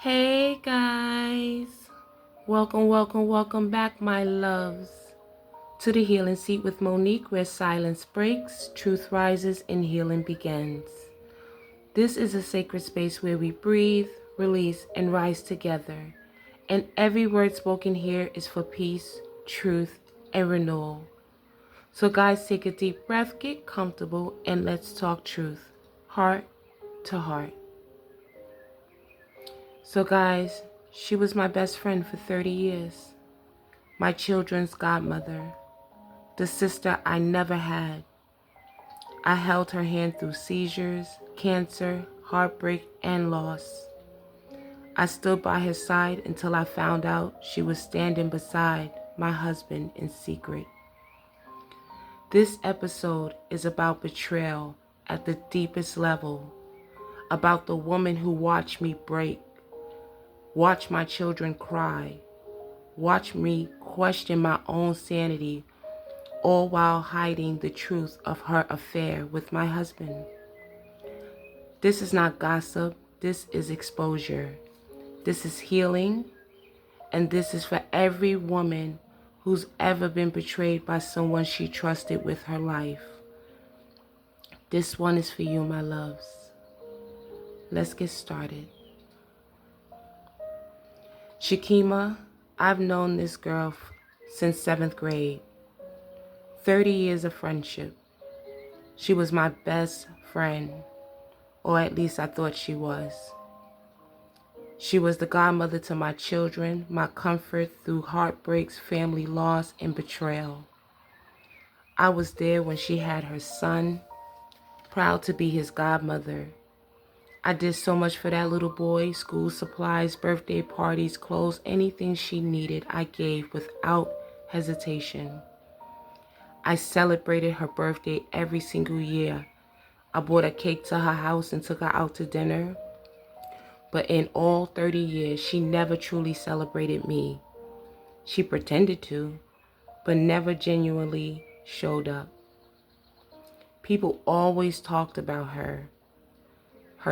Hey guys, welcome back, my loves, to the Healing Seat with Monique, where silence breaks, truth rises, and healing begins. This is a sacred space where we breathe, release, and rise together, and every word spoken here is for peace, truth, and renewal. So guys, take a deep breath, get comfortable, and let's talk truth, heart to heart. So guys, she was my best friend for 30 years, my children's godmother, the sister I never had. I held her hand through seizures, cancer, heartbreak, and loss. I stood by her side until I found out she was standing beside my husband in secret. This episode is about betrayal at the deepest level, about the woman who watched me break, watched my children cry, watched me question my own sanity, all while hiding the truth of her affair with my husband. This is not gossip, this is exposure. This is healing, and this is for every woman who's ever been betrayed by someone she trusted with her life. This one is for you, my loves. Let's get started. Shakima, I've known this girl since 7th grade. 30 years of friendship. She was my best friend, or at least I thought she was. She was the godmother to my children, my comfort through heartbreaks, family loss, and betrayal. I was there when she had her son, proud to be his godmother. I did so much for that little boy: school supplies, birthday parties, clothes, anything she needed, I gave without hesitation. I celebrated her birthday every single year. I bought a cake to her house and took her out to dinner. But in all 30 years, she never truly celebrated me. She pretended to, but never genuinely showed up. People always talked about her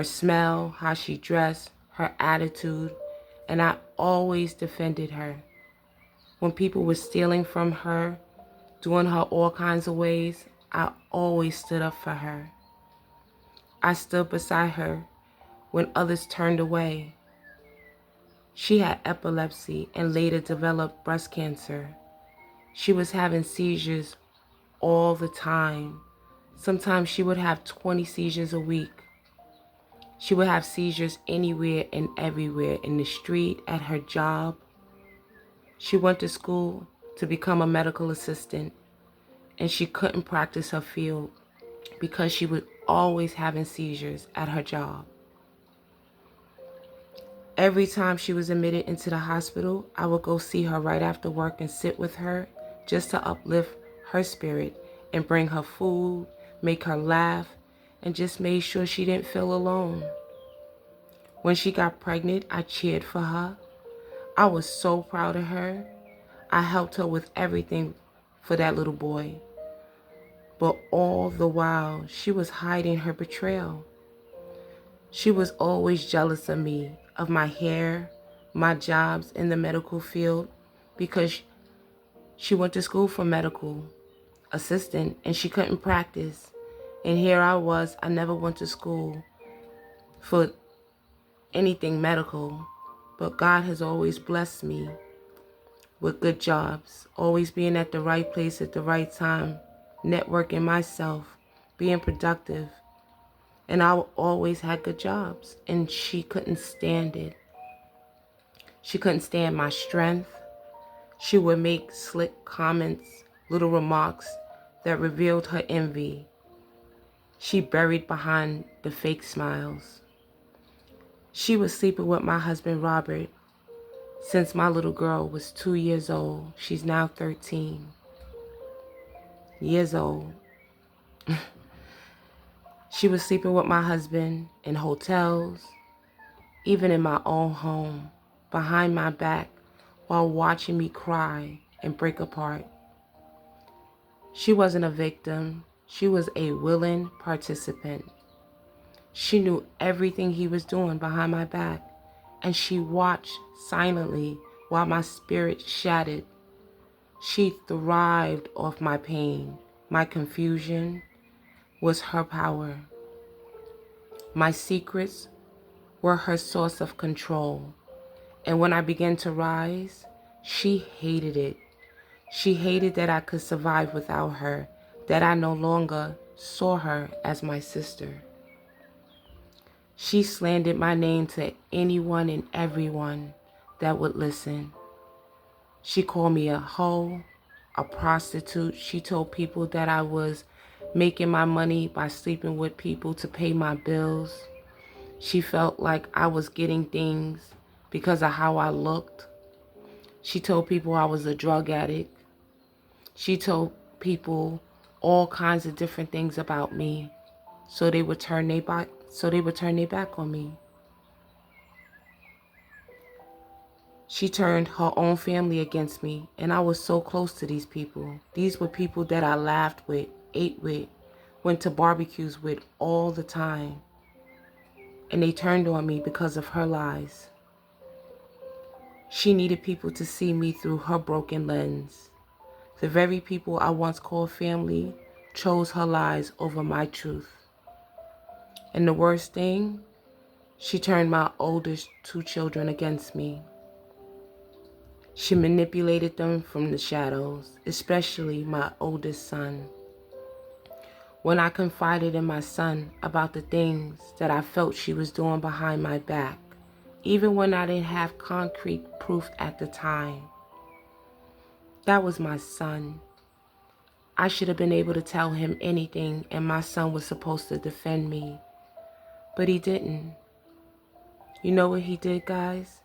smell, how she dressed, her attitude, and I always defended her. When people were stealing from her, doing her all kinds of ways, I always stood up for her. I stood beside her when others turned away. She had epilepsy and later developed breast cancer. She was having seizures all the time. Sometimes she would have 20 seizures a week. She would have seizures anywhere and everywhere, in the street, at her job. She went to school to become a medical assistant, and she couldn't practice her field because she was always having seizures at her job. Every time she was admitted into the hospital, I would go see her right after work and sit with her just to uplift her spirit and bring her food, make her laugh, and just made sure she didn't feel alone. When she got pregnant, I cheered for her. I was so proud of her. I helped her with everything for that little boy. But all the while, she was hiding her betrayal. She was always jealous of me, of my hair, my jobs in the medical field, because she went to school for medical assistant and she couldn't practice. And here I was, I never went to school for anything medical, but God has always blessed me with good jobs, always being at the right place at the right time, networking myself, being productive. And I always had good jobs, and she couldn't stand it. She couldn't stand my strength. She would make slick comments, little remarks that revealed her envy. She buried behind the fake smiles. She was sleeping with my husband, Robert, since my little girl was 2 years old. She's now 13 years old. She was sleeping with my husband in hotels, even in my own home, behind my back, while watching me cry and break apart. She wasn't a victim. She was a willing participant. She knew everything he was doing behind my back, and she watched silently while my spirit shattered. She thrived off my pain. My confusion was her power. My secrets were her source of control. And when I began to rise, she hated it. She hated that I could survive without her, that I no longer saw her as my sister. She slandered my name to anyone and everyone that would listen. She called me a hoe, a prostitute. She told people that I was making my money by sleeping with people to pay my bills. She felt like I was getting things because of how I looked. She told people I was a drug addict. She told people all kinds of different things about me, so they would turn their back on me. She turned her own family against me, and I was so close to these people. These were people that I laughed with, ate with, went to barbecues with all the time. And they turned on me because of her lies. She needed people to see me through her broken lens. The very people I once called family chose her lies over my truth. And the worst thing, she turned my oldest 2 children against me. She manipulated them from the shadows, especially my oldest son. When I confided in my son about the things that I felt she was doing behind my back, even when I didn't have concrete proof at the time, that was my son. I should have been able to tell him anything, and my son was supposed to defend me, but he didn't. You know what he did, guys?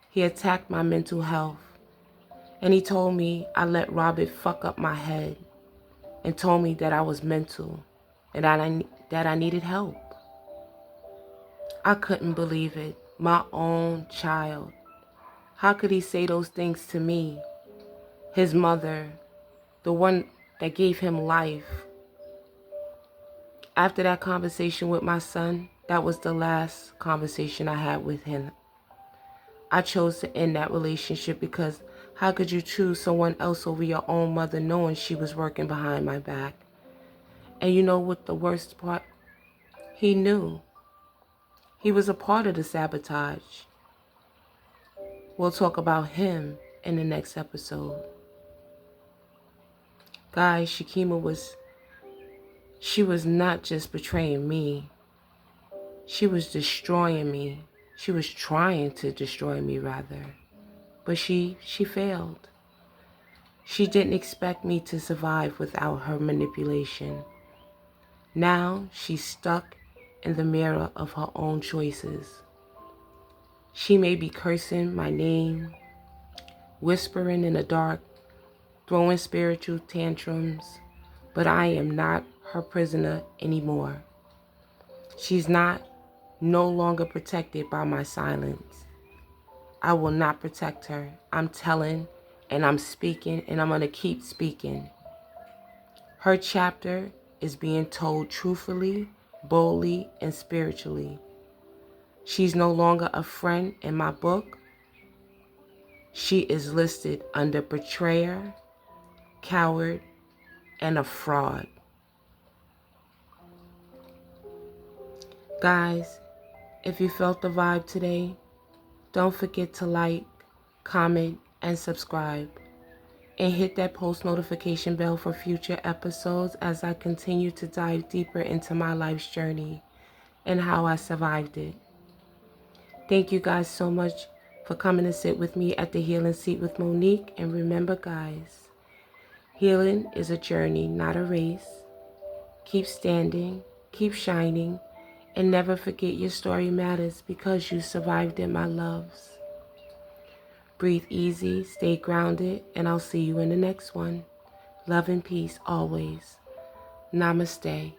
He attacked my mental health. And he told me I let Robert fuck up my head and told me that I was mental and that I needed help. I couldn't believe it. My own child. How could he say those things to me? His mother, the one that gave him life. After that conversation with my son, that was the last conversation I had with him. I chose to end that relationship because how could you choose someone else over your own mother knowing she was working behind my back? And you know what the worst part? He knew. He was a part of the sabotage. We'll talk about him in the next episode. Guys, she was not just betraying me. She was destroying me. She was trying to destroy me, rather. But she failed. She didn't expect me to survive without her manipulation. Now she's stuck in the mirror of her own choices. She may be cursing my name, whispering in the dark, throwing spiritual tantrums, but I am not her prisoner anymore. She's no longer protected by my silence. I will not protect her. I'm telling and I'm speaking and I'm going to keep speaking. Her chapter is being told truthfully, boldly, and spiritually. She's no longer a friend in my book. She is listed under betrayer, coward, and a fraud. Guys, if you felt the vibe today, don't forget to like, comment, and subscribe. And hit that post notification bell for future episodes as I continue to dive deeper into my life's journey and how I survived it. Thank you guys so much for coming to sit with me at the Healing Seat with Monique. And remember, guys, healing is a journey, not a race. Keep standing, keep shining, and never forget your story matters because you survived it, my loves. Breathe easy, stay grounded, and I'll see you in the next one. Love and peace always. Namaste.